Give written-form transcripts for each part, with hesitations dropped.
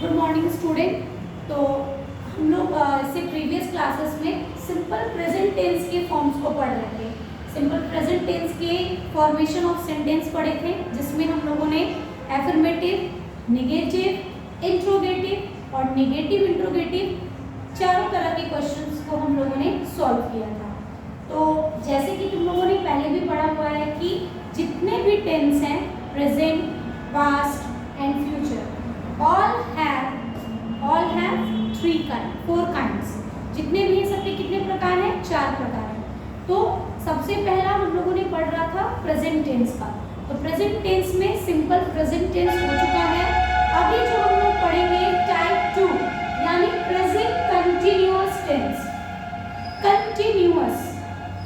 Good morning student. तो हम लोग इससे प्रीवियस क्लासेस में सिंपल प्रेजेंट टेंस के फॉर्म्स को पढ़ रहे थे। सिंपल प्रेजेंट टेंस के फॉर्मेशन ऑफ सेंटेंस पढ़े थे, जिसमें हम लोगों ने एफर्मेटिव, नेगेटिव, इंट्रोगेटिव और नेगेटिव इंट्रोगेटिव चारों तरह के क्वेश्चंस को हम लोगों ने सॉल्व किया था। तो जैसे कि तुम लोगों ने पहले भी पढ़ा हुआ है कि जितने भी टेंस हैं, present, past and future, all have 4 kinds। जितने भी हैं सबके कितने प्रकार हैं? 4 प्रकार हैं। तो सबसे पहला हम लोगों ने पढ़ रहा था प्रेजेंट टेंस का। तो प्रेजेंट टेंस में सिंपल प्रेजेंट टेंस हो चुका है। अभी जो हम लोग पढ़ेंगे टाइप 2 यानी present continuous tense. Continuous,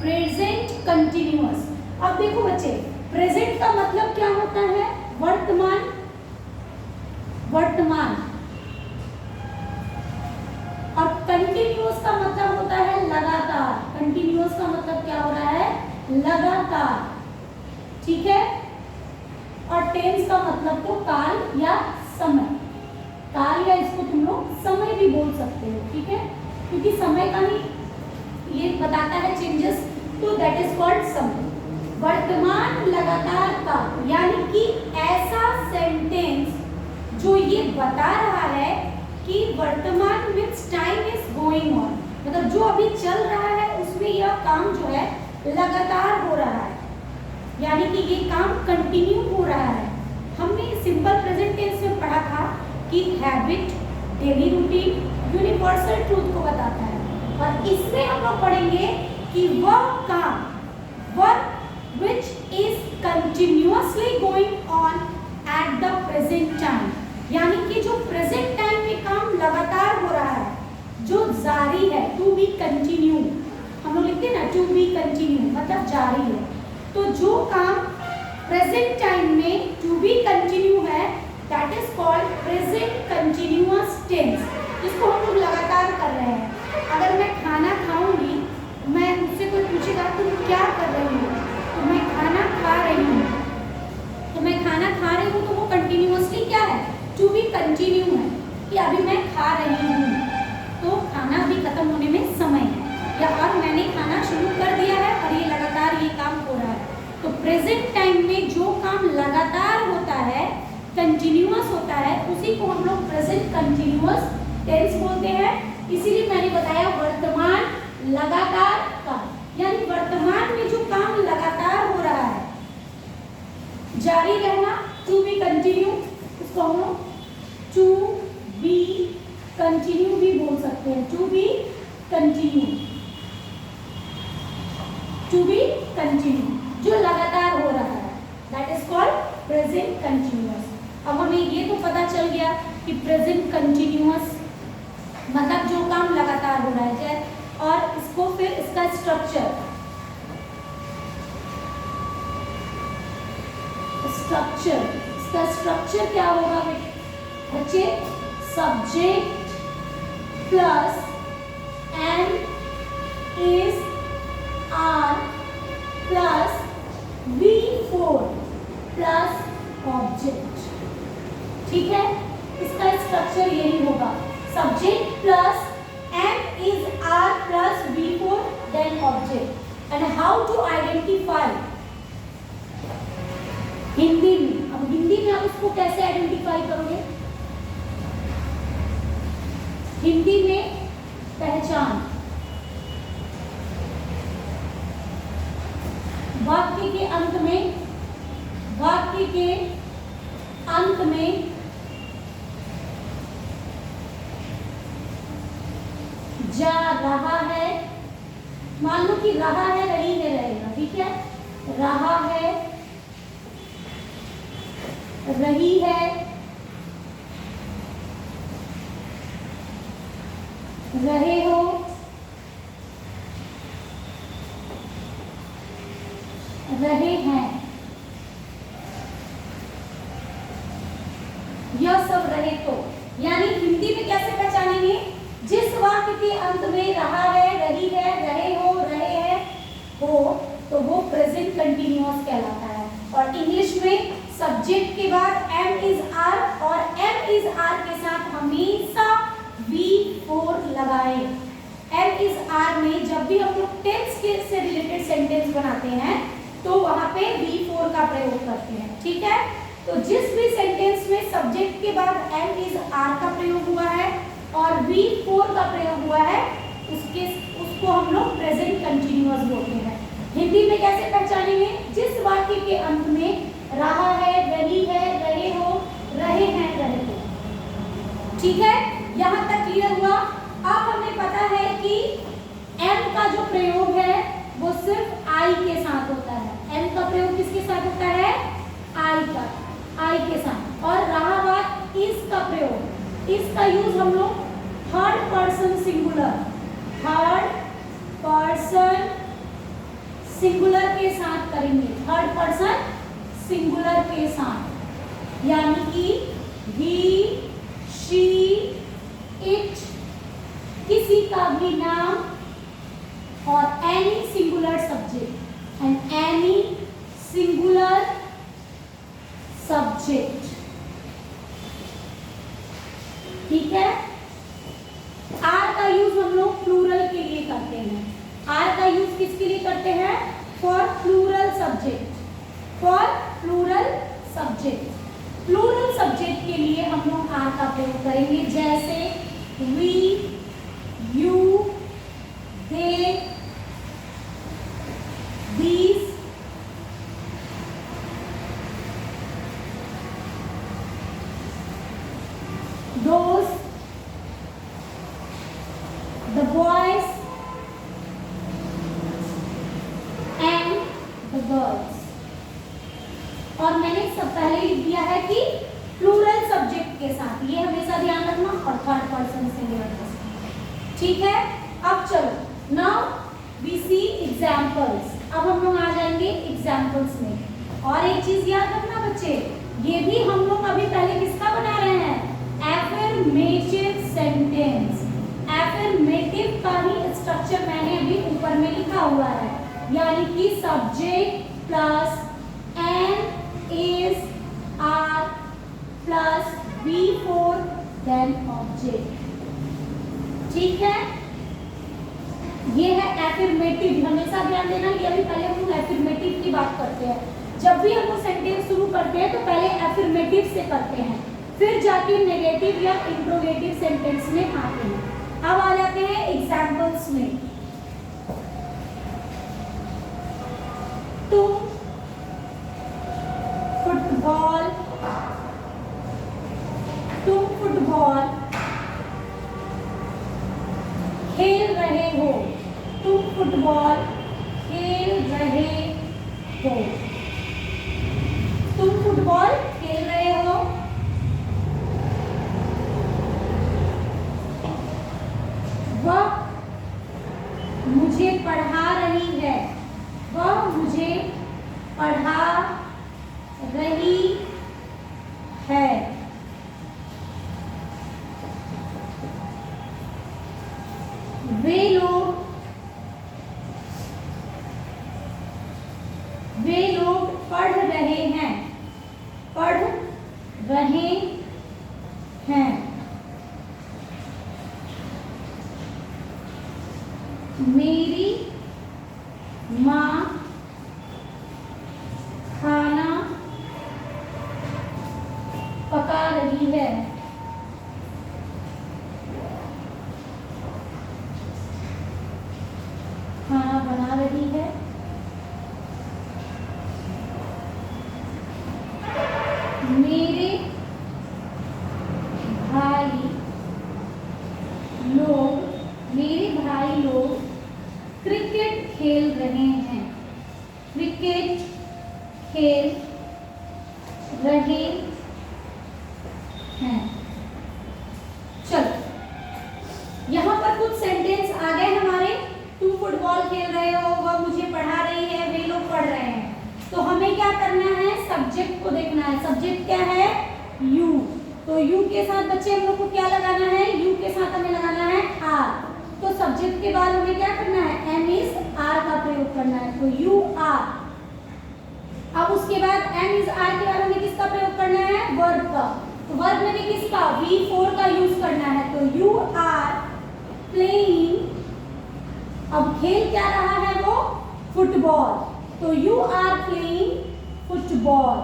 present continuous. अब देखो बच्चे, प्रेजेंट का मतलब क्या होता है? वर्तमान, वर्तमान। और कंटिन्यूअस का मतलब होता है लगातार। कंटिन्यूअस का मतलब क्या हो रहा है? लगातार, ठीक है। और टेंस का मतलब तो काल या समय। काल या इसको तुम लोग समय भी बोल सकते हो, ठीक है, क्योंकि समय का ही ये बताता है चेंजेस, तो दैट इज कॉल्ड समय। वर्तमान लगातार का यानी कि ऐसा सेंटेंस जो ये बता रहा है कि वर्तमान means time is going on, मतलब जो अभी चल रहा है उसमें यह काम जो है लगातार हो रहा है, यानी कि ये काम कंटिन्यू हो रहा है। हमने सिंपल प्रेजेंट टेंस में पढ़ा था कि habit, daily routine, universal truth को बताता है। और इसमें हम लोग पढ़ेंगे कि वह काम, work which is continuously going on at the present time, यानी कि जो प्रेजेंट टाइम में काम लगातार हो रहा है, जो जारी है, टू बी कंटिन्यू। हम लोग लिखते हैं ना टू बी कंटिन्यू, मतलब जारी है। तो जो काम प्रेजेंट टाइम में टू बी कंटिन्यू है, that is called present continuous tense. इसको हम लोग लगातार कर रहे हैं। अगर मैं खाना खाऊंगी, मैं मुझसे कोई पूछेगा तुम क्या कर रही हो, तो मैं खाना खा रही हूँ। तो मैं खाना खा रही हूँ, तो वो कंटिन्यूअसली क्या है? टू बी कंटिन्यू है कि अभी मैं खा रही हूँ, तो खाना अभी खत्म होने में समय है, या और मैंने खाना शुरू कर दिया है और ये लगातार ये काम हो रहा है। तो प्रेजेंट टाइम में जो काम लगातार होता है, कंटिन्यूअस होता है, उसी को हम लोग प्रेजेंट कंटिन्यूअस टेंस बोलते हैं। इसीलिए मैंने बताया वर्तमान लगातार का, यानी वर्तमान में जो काम लगातार हो रहा है, जारी रहना, टू बी कंटिन्यू, उसको हम लोग टू बी कंटिन्यू भी बोल सकते हैं। To be continue, to be continue, जो लगातार हो रहा है, that is called present continuous. अब हमें ये तो पता चल गया कि प्रेजेंट कंटिन्यूअस मतलब जो काम लगातार हो रहा है। और इसको फिर इसका स्ट्रक्चर, इसका स्ट्रक्चर क्या होगा बच्चे? Subject plus am is are plus V4 plus object, ठीक है। इसका स्ट्रक्चर यही होगा, subject plus M is R plus V4 then object. And how to identify? Hindi में, अब हिंदी में आप इसको कैसे आइडेंटिफाई करोगे? हिंदी में पहचान, वाक्य के अंत में, वाक्य के अंत में जा रहा है, मान लो कि रहा है, रही है, रहेगा, ठीक है। रहा है, रही है, रहे हो, रहे हैं, यह सब रहे तो। यानी हिंदी में कैसे पहचानेंगे? जिस वाक्य के अंत में रहा है, रही है, रहे हो, रहे हैं हो, तो वो प्रेजेंट कंटिन्यूअस कहलाता है। और इंग्लिश में सब्जेक्ट के बाद एम इज आर और एम इज आर के साथ हम लगाएं। एम इज आर में जब भी हम लोग टेंस के से रिलेटेड सेंटेंस बनाते हैं तो वहां पे V4 का प्रयोग करते हैं, ठीक है। तो जिस भी सेंटेंस में सब्जेक्ट के बाद एम इज आर का प्रयोग हुआ है और V4 का प्रयोग हुआ है उसको हम लोग प्रेजेंट कंटिन्यूअस बोलते हैं। हिंदी में कैसे पहचानेंगे? जिस वाक्य के अंत में रहा है, रही है, रहे हो, रहे हैं, रहे हो, ठीक है। यहाँ तक क्लियर हुआ। अब हमें पता है कि एम का जो प्रयोग है वो सिर्फ आई के साथ होता है। एम का प्रयोग किसके साथ होता है? आई के साथ। और रहा बात इस का प्रयोग, इसका यूज हम लोग थर्ड पर्सन सिंगुलर के साथ करेंगे। थर्ड पर्सन सिंगुलर के साथ, यानी कि ही, शी, इट, किसी का भी नाम और any singular subject and any singular subject, ठीक है। आर का यूज हम लोग प्लूरल के लिए करते हैं। आर का यूज किसके लिए करते हैं? For plural subject. For plural subject, plural subject के लिए हम लोग आर का प्रयोग करेंगे, जैसे we, you, they, these, those, the boys and the girls। और मैंने सब पहले लिख दिया है कि प्लूरल सब्जेक्ट के साथ, ये हमेशा ध्यान रखना, और थर्ड पर्सन सिंगुलर के साथ, ठीक है। अब चलो, नाउ वी सी एग्जाम्पल्स। अब हम लोग आ जाएंगे एग्जाम्पल्स में। और एक चीज याद रखना बच्चे, ये भी हम लोग अभी पहले किसका बना रहे हैं? Affirmative sentence. एफर्मेटिव का ही स्ट्रक्चर मैंने अभी ऊपर में लिखा हुआ है, यानी कि subject plus am, is, are plus V4 then object, ठीक है। ये है एफर्मेटिव। हमेशा ध्यान देना, ये अभी पहले हम लोग एफर्मेटिव की बात करते हैं। जब भी हम लोग सेंटेंस शुरू करते हैं तो पहले एफर्मेटिव से करते हैं, फिर जाके नेगेटिव या इंट्रोगेटिव सेंटेंस में आते हैं। अब आ जाते हैं एग्जाम्पल्स में। तुम फुटबॉल खेल रहे हो। तुम फुटबॉल खेल रहे हो। तुम फुटबॉल खेल रहे हो। वह मुझे पढ़ा रही है। वह मुझे पढ़ा रही है। वे लोग पढ़ रहे हैं। पढ़ रहे हैं। मेरी माँ खाना पका रही है। खाना बना रही है। मेरे भाई लोग क्रिकेट खेल रहे हैं। क्रिकेट खेल रहे हैं। चलो, यहाँ पर कुछ सेंटेंस आ गए हमारे। तुम फुटबॉल खेल रहे हो, वह मुझे पढ़ा रही है, वे लोग पढ़ रहे हैं। तो हमें क्या करना है? सब्जेक्ट को देखना है। सब्जेक्ट क्या है? यू। तो यू के साथ बच्चे हम लोग को क्या लगाना है? यू के साथ हमें लगाना है आर। तो सब्जेक्ट के बाद हमें क्या करना है? एम इज आर का प्रयोग करना है। तो यू आर। अब उसके बाद एम इज आर के बाद हमें किसका प्रयोग करना है? वर्ब का। तो वर्ब में भी किसका? V4 का यूज करना है। तो यू आर प्लेइंग, अब खेल क्या रहा है वो, फुटबॉल, तो you are playing football.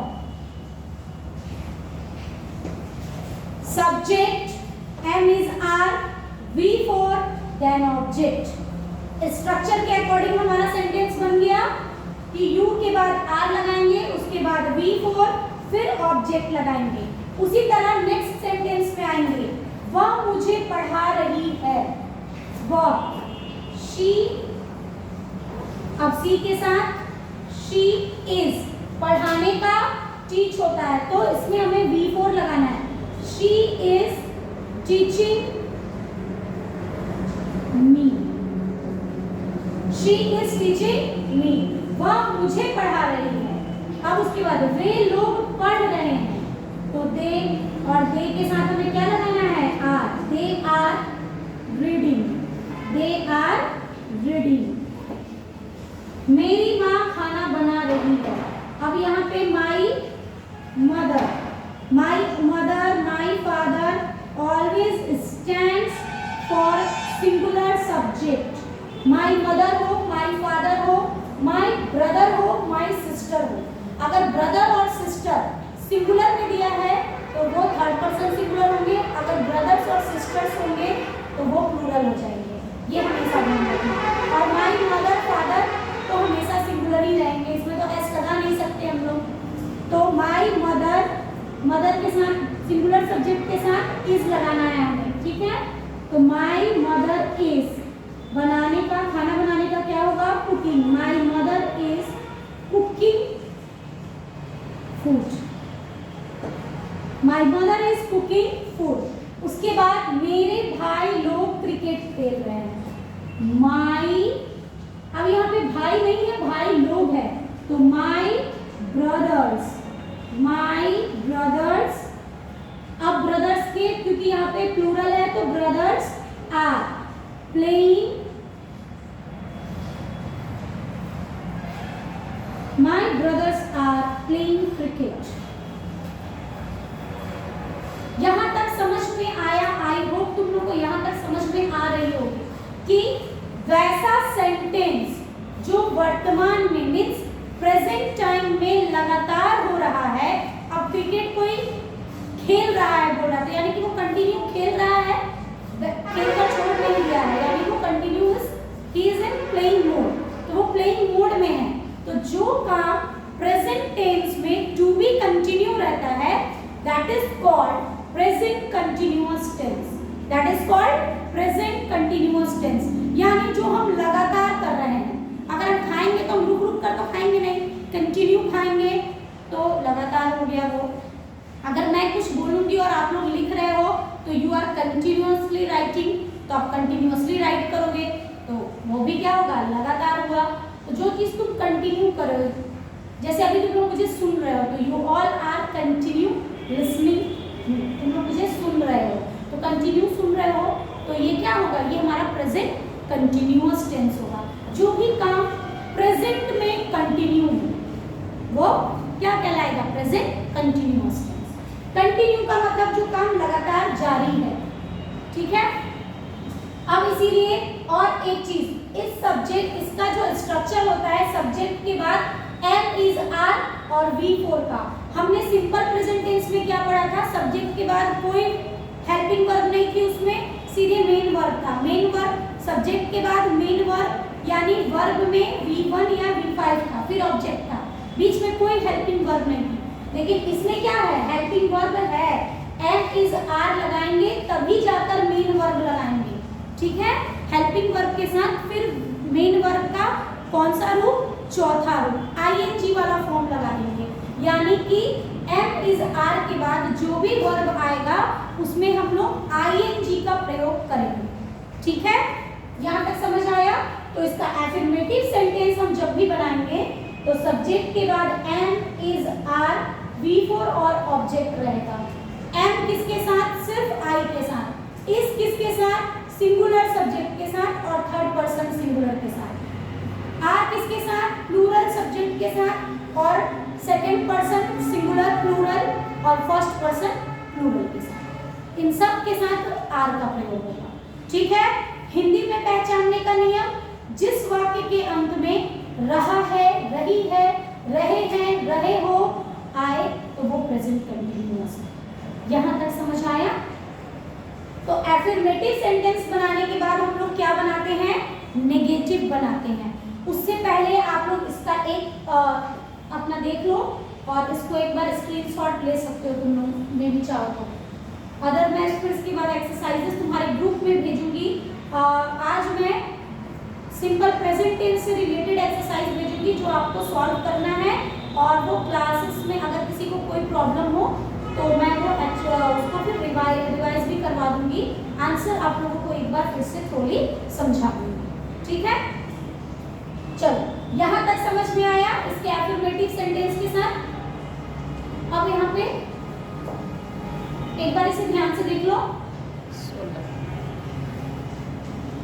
Subject am is are, V four then object. Structure के अकॉर्डिंग हमारा सेंटेंस बन गया कि यू के बाद आर लगाएंगे, उसके बाद वी फॉर, फिर ऑब्जेक्ट लगाएंगे। उसी तरह नेक्स्ट सेंटेंस में आएंगे, वह मुझे पढ़ा रही है, वह, शी, अब सी के साथ शी इज, पढ़ाने का टीच होता है तो इसमें हमें वी फॉर लगाना है। She is teaching me, she is teaching me, वह मुझे पढ़ा रही है। अब उसके बाद वे लोग पढ़ रहे हैं, तो दे, और दे के साथ हमें क्या लगाना है, are, they are reading, they are reading. मेरी माँ खाना बना रही है, अब यहाँ पे my mother, my mother, my father always stands for singular subject. My mother हो, माई फादर हो, माई ब्रदर हो, माई सिस्टर हो। अगर ब्रदर और सिस्टर सिंगुलर में दिया है तो वो थर्ड पर्सन सिंगुलर होंगे, अगर ब्रदर्स और सिस्टर्स होंगे तो वो प्लूरल हो जाएंगे, ये हमेशा ध्यान रखना। और माई मदर फादर तो हमेशा सिंगुलर ही रहेंगे, इसमें तो एस लगा नहीं सकते हम लोग। तो माई मदर, मदर के साथ सिंगुलर सब्जेक्ट के साथ इज लगाना है हमें, ठीक है। तो माई मदर इज, बनाने का, खाना बनाने का क्या होगा, cooking, my mother is cooking food, my mother is cooking food. उसके बाद मेरे भाई लोग क्रिकेट खेल रहे हैं, माई, अब यहाँ पे भाई नहीं है, भाई लोग है, तो माई ब्रदर्स, माई ब्रदर्स। अब ब्रदर्स के, क्योंकि यहाँ पे प्लूरल है तो brothers are playing, my brothers are playing cricket. यहां तक समझ में आया, आई होप तुम लोग को यहां तक समझ में आ रही होगी कि वैसा सेंटेंस जो वर्तमान में मीन्स प्रेजेंट टाइम में लगातार हो रहा है। अब क्रिकेट कोई खेल रहा है बोला तो यानी कि वो कंटिन्यू खेल रहा है, खेल कर छोड़ नहीं दिया है, यानी वो continuous, he is in playing mode, तो वो प्लेइंग मोड में है। तो जो काम प्रेजेंट टेंस में टू बी कंटिन्यू रहता है that is called present continuous tense, that is called present continuous tense. यानी जो हम लगातार कर रहे हैं, अगर हम खाएंगे तो हम रुक रुक कर तो खाएंगे नहीं, कंटिन्यू खाएंगे तो लगातार हो गया वो। अगर मैं कुछ बोलूंगी और आप लोग लिख रहे हो तो यू आर कंटिन्यूअसली राइटिंग, तो आप कंटिन्यूअसली राइट करोगे तो वो भी क्या होगा, लगातार हुआ। तो जो चीज तुम कंटिन्यू करो, जैसे अभी तुम लोग मुझे सुन रहे हो तो you all are continue listening, तुम लोग मुझे सुन रहे हो तो कंटिन्यू सुन रहे हो, तो ये क्या होगा, ये हमारा प्रेजेंट कंटिन्यूअस टेंस होगा। जो भी काम प्रेजेंट में कंटिन्यू वो क्या कहलाएगा, प्रेजेंट कंटिन्यूअस टेंस। कंटिन्यू का मतलब जो काम लगातार जारी है, ठीक है। अब इसीलिए और एक चीज, इस सब्जेक्ट, इसका जो स्ट्रक्चर होता है सब्जेक्ट के बाद एम इज आर और वी फोर का, हमने सिंपल प्रेजेंट टेंस में क्या पढ़ा था, सब्जेक्ट के बाद कोई हेल्पिंग वर्ब नहीं थी, उसमें सीधे मेन वर्ब था। मेन वर्ब सब्जेक्ट के बाद मेन वर्ब यानी वर्ब में V1 या V5 था, फिर ऑब्जेक्ट था, बीच में कोई हेल्पिंग वर्ब नहीं थी। लेकिन इसमें क्या है, हेल्पिंग वर्ब है, एम इज आर लगाएंगे तभी जाकर मेन वर्ब लगाएंगे, ठीक है। हेल्पिंग वर्ब के साथ फिर मेन वर्ब का कौन सा रूप, चौथा रूप ING वाला फॉर्म लगा देंगे, यानी कि एम इज आर के बाद जो भी वर्ब आएगा उसमें हम लोग ING का प्रयोग करेंगे, ठीक है। यहाँ तक समझ आया। तो इसका एफर्मेटिव सेंटेंस हम जब भी बनाएंगे तो सब्जेक्ट के बाद एम इज आर, V4 और ऑब्जेक्ट रहेगा। एम किसके साथ, सिर्फ आई के साथ, इस किसके साथ, सिंगुलर सब्जेक्ट के साथ और थर्ड पर्सन सिंगुलर के साथ, आर किसके साथ, प्लूरल सब्जेक्ट के साथ और सेकंड पर्सन सिंगुलर प्लूरल और फर्स्ट पर्सन प्लूरल के साथ, इन सब के साथ आर का प्रयोग होगा, ठीक है। हिंदी में पहचानने का नियम, जिस वाक्य के अंत में रहा है, रही है, रहे हैं, रहे हो आए तो वो प्रेजेंट कंटिन्यूअस है। यहां तक समझ आया? तो एफर्मेटिव सेंटेंस बनाने के बाद हम लोग क्या बनाते हैं? नेगेटिव बनाते हैं। उससे पहले आप लोग इसका एक अपना देख लो और इसको एक बार स्क्रीनशॉट ले सकते हो तुम लोग में भी चाहो तो। अदर मैं फिर इसके बाद एक्सरसाइजेस तुम्हारे ग्रुप में भेजूंगी। आज मैं सिंपल प्रेजेंट टेंस से रिलेटेड एक्सरसाइज भेजूंगी जो आपको सॉल्व करना है, और वो क्लासेस में अगर किसी को कोई प्रॉब्लम हो तो मैं वो उसको फिर रिवाइज भी करवा दूंगी। आंसर आप लोगों को एक बार फिर से थोड़ी समझा दूंगी, ठीक है? चलो, यहाँ तक समझ में आया इसके एफर्मेटिव सेंटेंस के साथ। अब यहाँ पे एक बार इसे ध्यान से देख लो।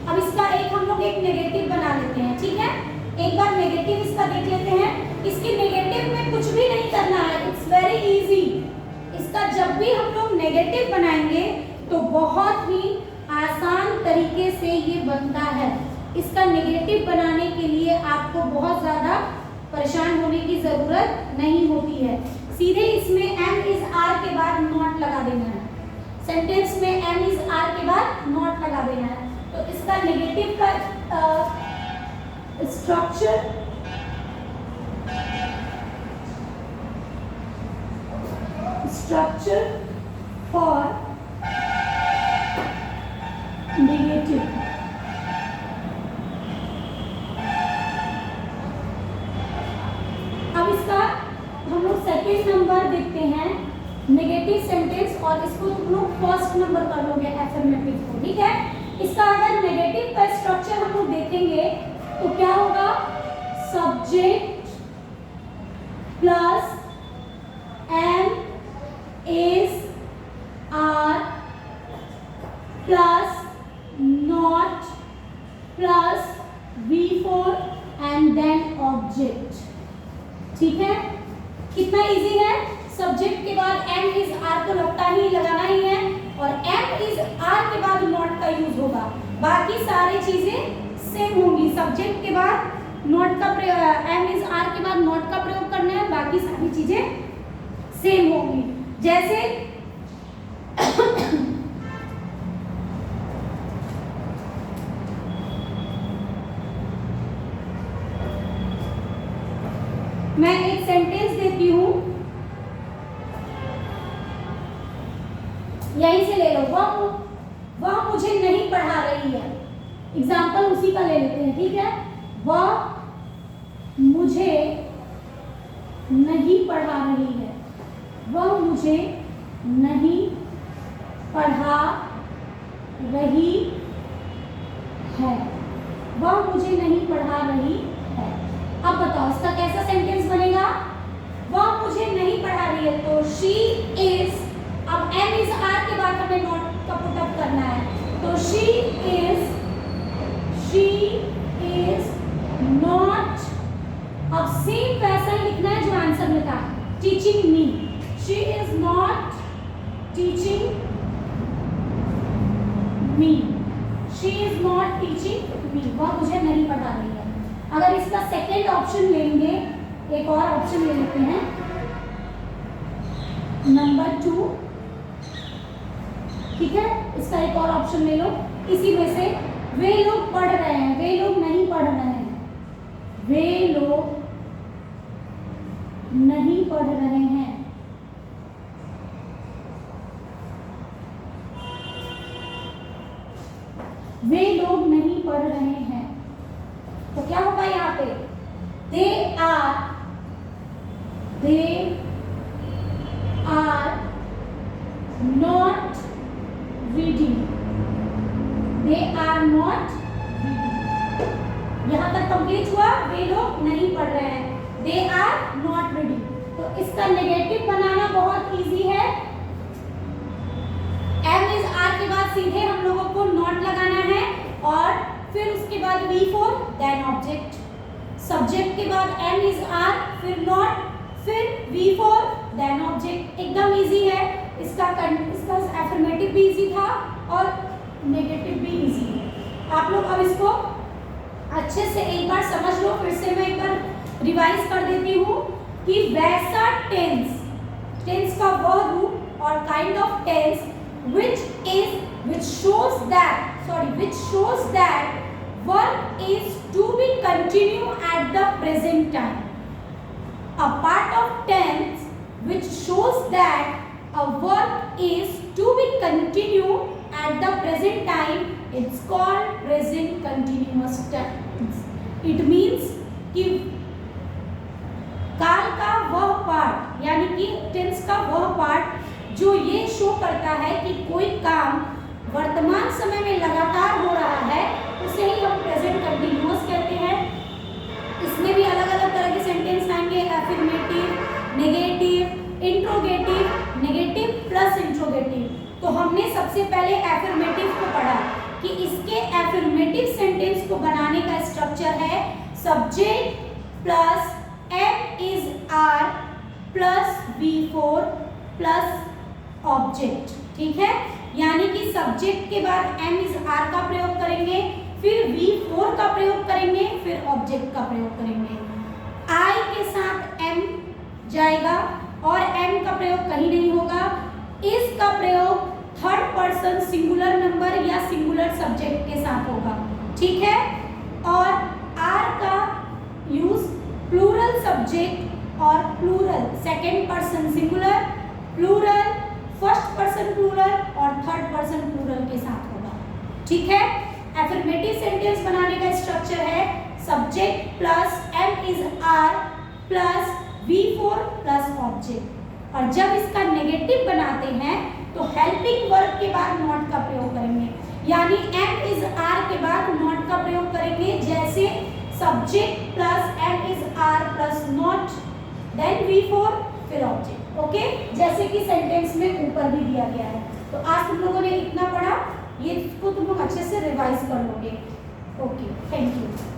अब इसका एक हम लोग एक नेगेटिव बना लेते हैं, ठीक है? एक बार नेगेटिव इसका देख लेते हैं। इसके नेगेटिव में कुछ भी नहीं करना है, इट्स वेरी इजी। इसका जब भी हम लोग नेगेटिव बनाएंगे तो बहुत ही आसान तरीके से ये बनता है। इसका नेगेटिव बनाने के लिए आपको बहुत ज़्यादा परेशान होने की ज़रूरत नहीं होती है। सीधे इसमें एम इज आर के बाद नॉट लगा देना है। सेंटेंस में एम इज आर के बाद नॉट लगा देना है। तो इसका नेगेटिव का स्ट्रक्चर फॉर नेगेटिव। अब इसका हम लोग सेकेंड नंबर देखते हैं नेगेटिव सेंटेंस, और इसको तुम लोग फर्स्ट नंबर कर लोगे एफर्मेटिव को, ठीक है? इसका अगर नेगेटिव का स्ट्रक्चर हम लोग देखेंगे तो क्या होगा? Subject plus am is are plus not plus V4 and then object, ठीक है? कितना इजी है? सब्जेक्ट के बाद एम इज आर को लगाना ही है, और एम इज आर के बाद नॉट का यूज होगा। बाकी सारी चीजें सेम होंगी। सब्जेक्ट के बाद नॉट का प्रयोग, एम इज आर के बाद नॉट का प्रयोग करना है, बाकी सारी चीजें सेम होंगी। जैसे मैं एक सेंटेंस देती हूं, यहीं से ले लो। वह मुझे नहीं पढ़ा रही है। एग्जाम्पल उसी का ले लेते हैं, ठीक है? वह मुझे नहीं पढ़ा रही है। वह मुझे नहीं पढ़ा रही है। वह मुझे नहीं पढ़ा रही है। अब बताओ इसका कैसा सेंटेंस बनेगा? वह मुझे नहीं पढ़ा रही है तो शी इज, अब एम इज आर के बाद हमें नॉट का पुटअप करना है, तो शी इज नॉट। अब सेम वैसा ही लिखना है जो आंसर में था, teaching me. She is not teaching me. She is not teaching me. वह मुझे नहीं पढ़ा रही है। अगर इसका सेकेंड ऑप्शन लेंगे, एक और ऑप्शन ले लेते हैं, नंबर 2, ठीक है? इसका एक और ऑप्शन ले लो इसी में से। वे लोग पढ़ रहे हैं, वे लोग नहीं पढ़ रहे हैं। वे लोग नहीं पढ़ रहे हैं। वे लोग नहीं पढ़ रहे हैं। तो क्या होगा यहाँ पे? They are not reading. They are not reading. यहाँ तक कंप्लीट हुआ। वे लोग नहीं पढ़ रहे हैं, दे आर नॉट रीडिंग। तो इसका नेगेटिव बनाना बहुत इजी है। एम इज आर के बाद सीधे हम लोगों को नॉट लगाना है, और फिर उसके बाद V4 देन ऑब्जेक्ट। सब्जेक्ट के बाद एम इज आर, फिर नॉट, फिर V4 देन ऑब्जेक्ट। एकदम इजी है। इसका एफर्मेटिव भी इजी था और नेगेटिव भी इजी है। आप लोग अब इसको अच्छे से एक बार समझ लो, फिर से मैं एक बार रिवाइज कर देती हूँ कि वैसा टेंस, टेंस का वह रूप और kind of tense which shows that work is to be continued at the present time. A part of tense which shows that a work is to be continued at the present time, it's called present continuous tense. It means कि काल का वह part यानी कि tense का वह part जो ये शो करता है कि कोई काम वर्तमान समय में लगातार हो रहा है, उसे ही हम प्रेजेंट कंटिन्यूअस कहते हैं। इसमें भी अलग अलग तरह के सेंटेंस आएंगे, affirmative, negative, interrogative, negative plus interrogative. तो हमने सबसे पहले एफर्मेटिव को पढ़ा कि इसके एफर्मेटिव सेंटेंस को बनाने का स्ट्रक्चर है subject plus am is are plus V4 plus object. ठीक है, यानी कि सब्जेक्ट के बाद एम इज आर का प्रयोग करेंगे, फिर V4 का प्रयोग करेंगे, फिर ऑब्जेक्ट का प्रयोग करेंगे। आई के साथ एम जाएगा और एम का प्रयोग कहीं नहीं होगा। इस का प्रयोग थर्ड पर्सन सिंगुलर नंबर या सिंगुलर सब्जेक्ट के साथ होगा। ठीक है, और आर का यूज प्लूरल सब्जेक्ट और plural second person singular, plural first person plural और थर्ड पर्सन प्लूरल के साथ होगा। ठीक है, एफर्मेटिव सेंटेंस बनाने का स्ट्रक्चर है subject plus am is are plus V4 plus object. और जब इसका नेगेटिव बनाते हैं तो हेल्पिंग वर्ब के बाद नॉट का प्रयोग करेंगे, यानी एम इज आर के बाद नॉट का प्रयोग करेंगे, जैसे subject plus am is are plus not then V4 फिर ऑब्जेक्ट। ओके, जैसे कि सेंटेंस में ऊपर भी दिया गया है। तो आज तुम लोगों ने इतना पढ़ा, ये इसको तुम लोग अच्छे से रिवाइज कर लोगे। Okay, thank you.